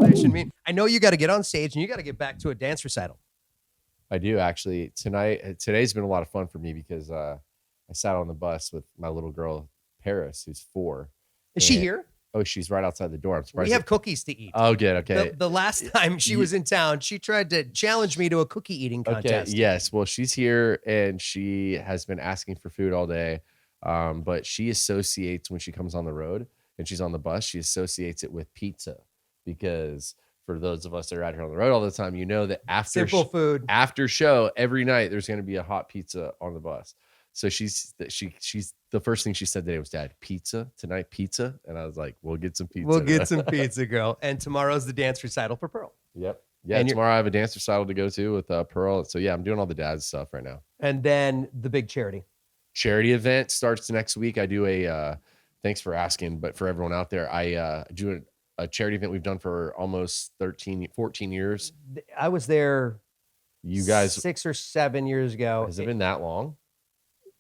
Foundation mean? I know you got to get on stage and you got to get back to a dance recital. I do actually. Today's been a lot of fun for me because I sat on the bus with my little girl, Paris, who's 4. Is she here? Oh, she's right outside the door. I'm surprised. We have cookies to eat. Oh, good. Okay. The last time she was in town, she tried to challenge me to a cookie eating contest. Okay. Yes. Well, she's here and she has been asking for food all day. But she associates when she comes on the road and she's on the bus, she associates it with pizza because for those of us that are out here on the road all the time, you know that after show every night, there's going to be a hot pizza on the bus. So she's the first thing she said today was, Dad, pizza tonight, pizza. And I was like, we'll get some pizza. We'll get some pizza, girl. And tomorrow's the dance recital for Pearl. Yep. Yeah. And tomorrow I have a dance recital to go to with Pearl. So yeah, I'm doing all the dad's stuff right now. And then the big charity event starts next week. I do thanks for asking, but for everyone out there, I do a charity event we've done for almost 14 years. I was there. You guys 6 or 7 years ago. Has it been that long?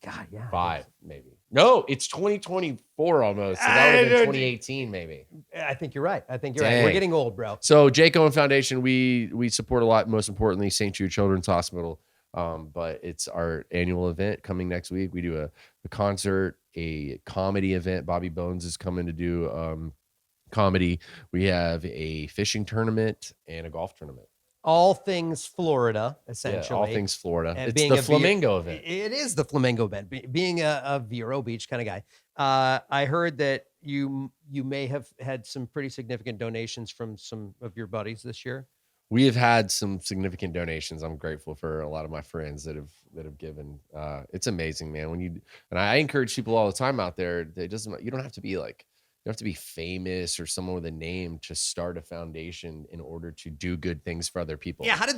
God, yeah. 5, maybe. No, it's 2024 almost. So that would have been 2018, maybe. I think you're right. Right. We're getting old, bro. So Jake Owen Foundation, we support a lot, most importantly, St. Jude Children's Hospital. But it's our annual event coming next week. We do a concert, a comedy event. Bobby Bones is coming to do comedy. We have a fishing tournament and a golf tournament. All things Florida, essentially. Yeah, all things Florida. It's the Flamingo event. It is the Flamingo event. Being a Vero Beach kind of guy, I heard that you may have had some pretty significant donations from some of your buddies this year. We have had some significant donations. I'm grateful for a lot of my friends that have given. It's amazing, man. And I encourage people all the time out there. You don't have to be like. You don't have to be famous or someone with a name to start a foundation in order to do good things for other people. Yeah. How did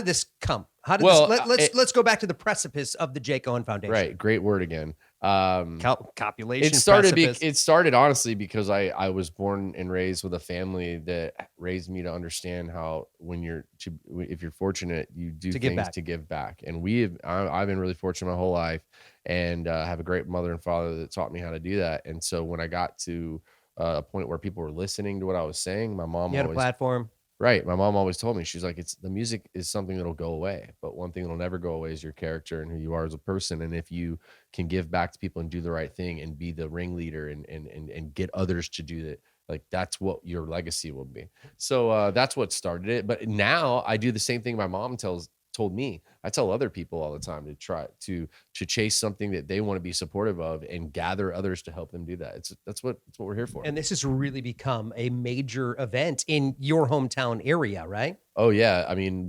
this come? Let's go back to the precipice of the Jake Owen Foundation. Right. Great word again. Copulation. It started honestly because I was born and raised with a family that raised me to understand how if you're fortunate, you do things to give back. And I've been really fortunate my whole life and have a great mother and father that taught me how to do that. And so when I got to a point where people were listening to what I was saying, my mom had a platform. Right. My mom always told me, she's like, the music is something that'll go away, but one thing that'll never go away is your character and who you are as a person. And if you can give back to people and do the right thing and be the ringleader and get others to do that, like that's what your legacy will be. So that's what started it. But now I do the same thing my mom told me. I tell other people all the time to try to chase something that they want to be supportive of and gather others to help them do that. That's what we're here for. And this has really become a major event in your hometown area, right? Oh yeah. I mean,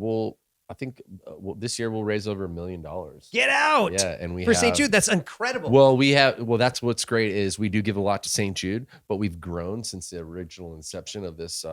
I think this year we'll raise over $1 million. Get out! Yeah, and for St. Jude, that's incredible. Well, that's what's great is we do give a lot to St. Jude, but we've grown since the original inception of this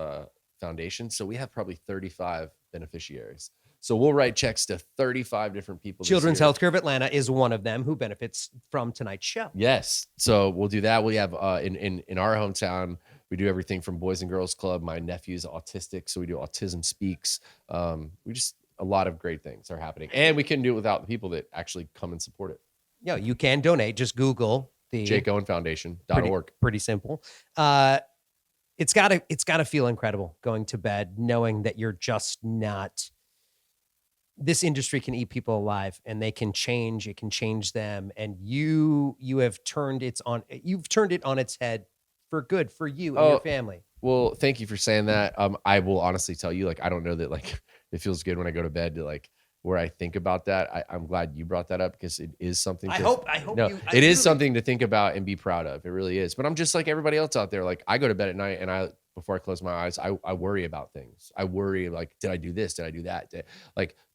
foundation. So we have probably 35 beneficiaries. So we'll write checks to 35 different people. Children's Healthcare of Atlanta is one of them who benefits from tonight's show. Yes. So we'll do that. We have in our hometown, we do everything from Boys and Girls Club. My nephew's autistic, so we do Autism Speaks. A lot of great things are happening. And we couldn't do it without the people that actually come and support it. Yeah, you can donate. Just Google the Jake Owen Foundation.org. Pretty simple. It's gotta feel incredible going to bed knowing that you're just not. This industry can eat people alive, and they can change. It can change them, and you have turned it on its head for good for you and your family. Well, thank you for saying that. I will honestly tell you, like, I don't know that like it feels good when I go to bed to like where I think about that. I'm glad you brought that up because it is something. It is something to think about and be proud of. It really is. But I'm just like everybody else out there. Like I go to bed at night and before I close my eyes, I worry about things. I worry like, did I do this? Did I do that?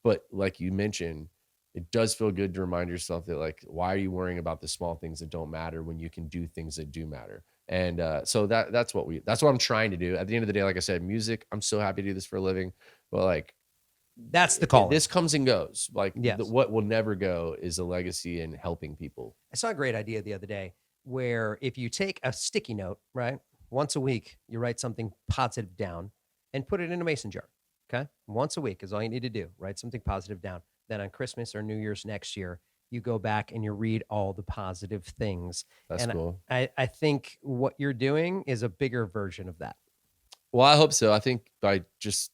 But like you mentioned, it does feel good to remind yourself that like, why are you worrying about the small things that don't matter when you can do things that do matter? And so that's what I'm trying to do. At the end of the day, like I said, music, I'm so happy to do this for a living, but like, that's the call. This comes and goes. Like yes. What will never go is a legacy in helping people. I saw a great idea the other day where if you take a sticky note, right? Once a week, you write something positive down and put it in a mason jar. Okay. Once a week is all you need to do. Write something positive down. Then on Christmas or New Year's next year, you go back and you read all the positive things. That's cool. I think what you're doing is a bigger version of that. Well, I hope so. I think by just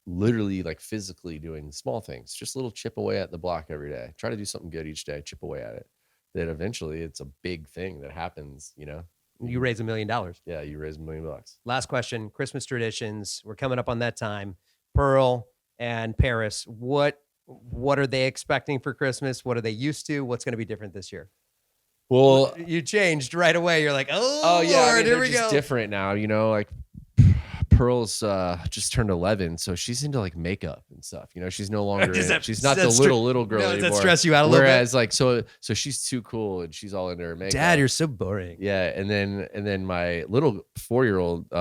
literally like physically doing small things, just a little chip away at the block every day. Try to do something good each day, chip away at it. That eventually it's a big thing that happens, you know? You raise $1 million. Yeah, you raise $1 million. Last question, Christmas traditions. We're coming up on that time. Pearl and Paris, what are they expecting for Christmas? What are they used to? What's going to be different this year? Well, you changed right away. You're like, oh yeah, Lord, I mean, here we just go. different now, you know, like Pearl's just turned 11, so she's into like makeup and stuff. You know, she's no longer she's not the little girl anymore. Does that stress you out a little bit? Whereas like so she's too cool and she's all into her makeup. Dad, you're so boring. Yeah, and then my little 4-year-old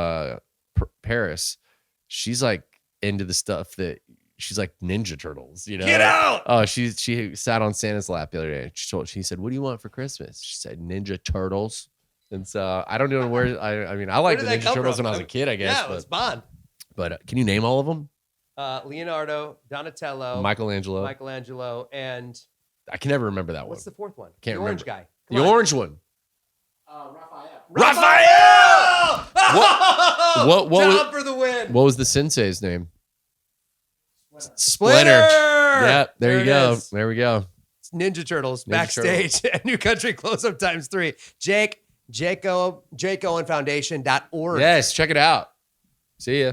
Paris, she's like into the stuff that she's like Ninja Turtles, you know. Get out! Oh, she sat on Santa's lap the other day. She said, "What do you want for Christmas?" She said, "Ninja Turtles." And so I don't know where. I mean, I liked the Ninja Turtles when I was a kid, I guess. Yeah, it was fun. But can you name all of them? Leonardo, Donatello, Michelangelo, and I can never remember that one. What's the fourth one? Can't the remember. Orange guy. The orange one. Raphael! What Job for the win. What was the sensei's name? Splinter. Yeah, there you go. There we go. It's Ninja Turtles, Backstage, and New Country Close-Up ×3. Jake Owen Foundation.org. Yes, check it out. See ya.